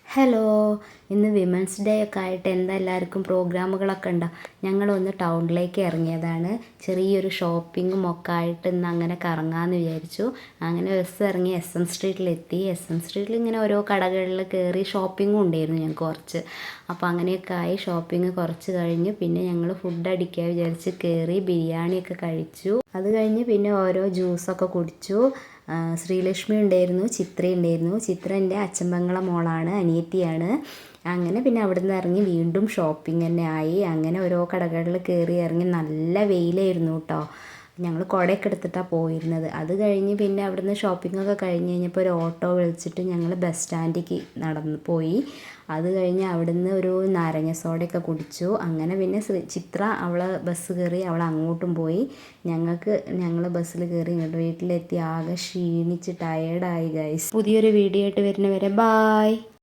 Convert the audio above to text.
Hello, ഇന്ന് women's day ഒക്കെ ആയിട്ട് എന്താ എല്ലാവർക്കും പ്രോഗ്രാമുകളൊക്കെ ഉണ്ടോ? ഞങ്ങളൊന്ന് ടൗണിലേക്ക് ഇറങ്ങിയതാണ്. ചെറിയൊരു ഷോപ്പിങ്ങും ഒക്കെ ആയിട്ട് ഇന്ന് അങ്ങനെ കറങ്ങാമെന്ന് വിചാരിച്ചു. അങ്ങനെ ബസ് ഇറങ്ങി SM സ്ട്രീറ്റിലെത്തി. SM സ്ട്രീറ്റിൽ ഇങ്ങനെ ഓരോ കടകളിൽ കയറി ഷോപ്പിങ്ങും ഉണ്ടായിരുന്നു ഞങ്ങൾക്ക് കുറച്ച്. അപ്പോൾ അങ്ങനെയൊക്കെ ആയി ഷോപ്പിംഗ് കുറച്ച് കഴിഞ്ഞ് പിന്നെ ഞങ്ങൾ ഫുഡ് അടിക്കാൻ വിചാരിച്ച് കയറി ബിരിയാണിയൊക്കെ കഴിച്ചു. അത് കഴിഞ്ഞ് പിന്നെ ഓരോ ജ്യൂസൊക്കെ കുടിച്ചു. ശ്രീലക്ഷ്മി ഉണ്ടായിരുന്നു, ചിത്ര ഉണ്ടായിരുന്നു. ചിത്ര എൻ്റെ അച്ഛൻ മോളാണ്, അനിയത്തിയാണ്. അങ്ങനെ പിന്നെ അവിടെ നിന്ന് ഇറങ്ങി വീണ്ടും ഷോപ്പിംഗ് തന്നെ ആയി. അങ്ങനെ ഓരോ കടകളിൽ കയറി ഇറങ്ങി. നല്ല വെയിലായിരുന്നു കേട്ടോ. ഞങ്ങൾ കുടയൊക്കെ എടുത്തിട്ടാണ് പോയിരുന്നത്. അത് കഴിഞ്ഞ് പിന്നെ അവിടുന്ന് ഷോപ്പിങ്ങൊക്കെ കഴിഞ്ഞ് കഴിഞ്ഞപ്പോൾ ഒരു ഓട്ടോ വിളിച്ചിട്ട് ഞങ്ങൾ ബസ് സ്റ്റാൻഡിലേക്ക് നടന്ന് പോയി. അത് കഴിഞ്ഞ് അവിടുന്ന് ഒരു നാരങ്ങ സോഡയൊക്കെ കുടിച്ചു. അങ്ങനെ പിന്നെ ചിത്ര അവൾ ബസ് കയറി, അവൾ അങ്ങോട്ടും പോയി. ഞങ്ങൾ ബസ്സിൽ കയറി ഇങ്ങോട്ട് വീട്ടിലെത്തി. ആകെ ക്ഷീണിച്ച് ടയേർഡായി ഗൈസ്. പുതിയൊരു വീഡിയോ ആയിട്ട് വരുന്നവരെ ബായ്.